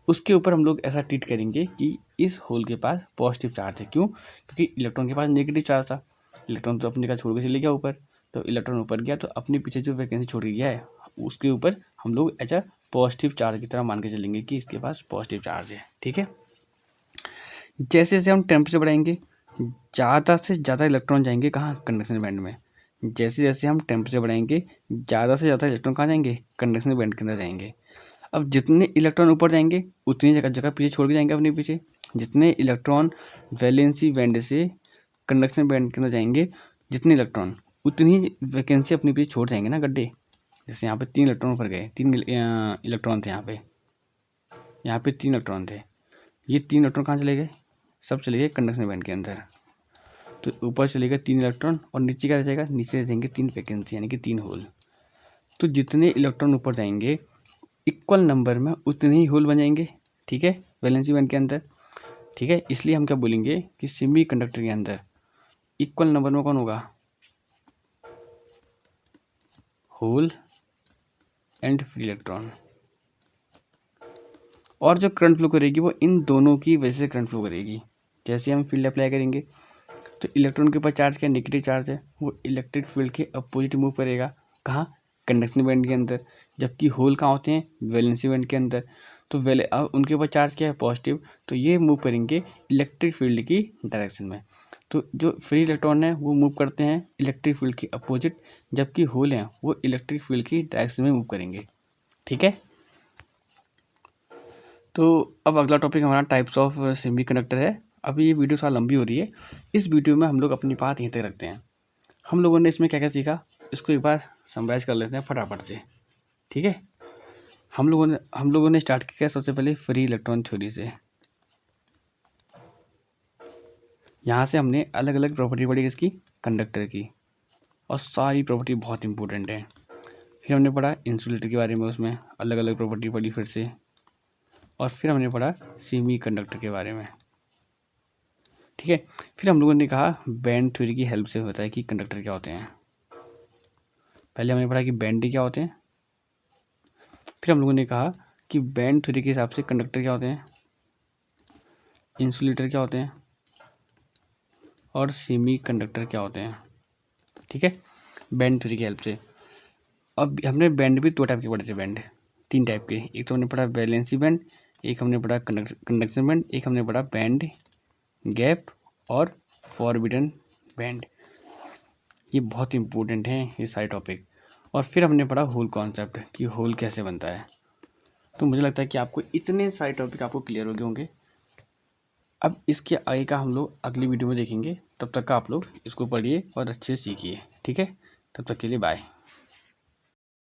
उसके ऊपर हम लोग ऐसा ट्रीट करेंगे कि इस होल के पास पॉजिटिव चार्ज है। क्यों, क्योंकि इलेक्ट्रॉन के पास नेगेटिव चार्ज था, इलेक्ट्रॉन तो अपनी जगह छोड़ के चले गया ऊपर, तो इलेक्ट्रॉन ऊपर गया तो अपने पीछे जो वैकेंसी छोड़ के गया है उसके ऊपर हम लोग एज अ पॉजिटिव चार्ज की तरह मान के चलेंगे कि इसके पास पॉजिटिव चार्ज है। ठीक है, जैसे जैसे हम टेम्परेचर बढ़ाएंगे ज़्यादा से ज़्यादा इलेक्ट्रॉन जाएंगे कहाँ, कंडक्शन बैंड में। जैसे जैसे हम टेम्परेचर बढ़ाएंगे ज़्यादा से ज़्यादा इलेक्ट्रॉन कहाँ जाएंगे, कंडक्शन बैंड के अंदर जाएंगे। अब जितने इलेक्ट्रॉन ऊपर जाएंगे उतनी जगह जगह पीछे छोड़ के जाएंगे अपने पीछे। जितने इलेक्ट्रॉन वैलेंसी बैंड से कंडक्शन बैंड के अंदर जाएंगे, जितने इलेक्ट्रॉन उतनी ही वैकेंसी अपने पीछे छोड़ जाएंगे ना गड्ढे। जैसे यहाँ पे 3 इलेक्ट्रॉन ऊपर गए, 3 इलेक्ट्रॉन थे यहाँ पे 3 इलेक्ट्रॉन थे, ये 3 इलेक्ट्रॉन कहाँ चले गए, सब चले गए कंडक्शन बैंड के अंदर। तो ऊपर चले गए 3 इलेक्ट्रॉन और नीचे क्या रह जाएगा, नीचे रहेंगे 3 वैकेंसी यानी कि 3 होल। तो जितने इलेक्ट्रॉन ऊपर जाएंगे इक्वल नंबर में उतने ही होल बन जाएंगे। ठीक है, वैलेंसी बैंड के अंदर। ठीक है, इसलिए हम क्या बोलेंगे कि सेमी कंडक्टर के अंदर इक्वल नंबर में कौन होगा, होल एंड फ्री इलेक्ट्रॉन। और जो करंट फ्लो करेगी वो इन दोनों की वजह से करंट फ्लो करेगी। जैसे हम फील्ड अप्लाई करेंगे तो इलेक्ट्रॉन के ऊपर चार्ज क्या, नेगेटिव चार्ज है, वो इलेक्ट्रिक फील्ड के अपोजिट मूव करेगा। कहाँ, कंडक्शन बैंड के अंदर, जबकि होल कहाँ होते हैं, वैलेंसी बैंड के अंदर। तो अब उनके ऊपर चार्ज क्या है, पॉजिटिव, तो ये मूव करेंगे इलेक्ट्रिक फील्ड की डायरेक्शन में। तो जो फ्री इलेक्ट्रॉन है वो मूव करते हैं इलेक्ट्रिक फील्ड के अपोजिट, जबकि होल हैं वो इलेक्ट्रिक फील्ड की डायरेक्शन में मूव करेंगे। ठीक है। तो अब अगला टॉपिक हमारा टाइप्स ऑफ सेमीकंडक्टर है। अभी ये वीडियो थोड़ा लंबी हो रही है, इस वीडियो में हम लोग अपनी बात यहीं तक रखते हैं। हम लोगों ने इसमें क्या क्या सीखा, इसको एक बार समराइज कर लेते हैं फटाफट से। ठीक है। हम लोगों ने स्टार्ट किया सबसे पहले फ्री इलेक्ट्रॉन थ्योरी से। यहाँ से हमने अलग अलग प्रॉपर्टी पढ़ी इसकी कंडक्टर की, और सारी प्रॉपर्टी बहुत इंपॉर्टेंट है। फिर हमने पढ़ा इंसुलेटर के बारे में, उसमें अलग अलग प्रॉपर्टी पढ़ी फिर से। और फिर हमने पढ़ा सेमी कंडक्टर के बारे में। ठीक है। फिर हम लोगों ने कहा बैंड थ्योरी की हेल्प से होता है कि कंडक्टर क्या होते हैं। पहले हमने पढ़ा कि बैंड क्या होते हैं, फिर हम लोगों ने कहा कि बैंड थ्योरी के हिसाब से कंडक्टर क्या होते हैं, इंसुलेटर क्या होते हैं, और सेमी कंडक्टर क्या होते हैं। ठीक है, बैंड थ्योरी की हेल्प से। अब हमने बैंड भी दो टाइप के पढ़े थे, बैंड 3 टाइप के। एक तो हमने पढ़ा वैलेंसी बैंड, एक हमने पढ़ा कंडक्शन बैंड, एक हमने पढ़ा बैंड गैप और फॉरबिडन बैंड। ये बहुत इंपॉर्टेंट है ये सारे टॉपिक। और फिर हमने पढ़ा होल कॉन्सेप्ट कि होल कैसे बनता है। तो मुझे लगता है कि आपको इतने सारे टॉपिक आपको क्लियर हो गए होंगे। अब इसके आगे का हम लोग अगली वीडियो में देखेंगे। तब तक का आप लोग इसको पढ़िए और अच्छे से सीखिए। ठीक है, तब तक के लिए बाय।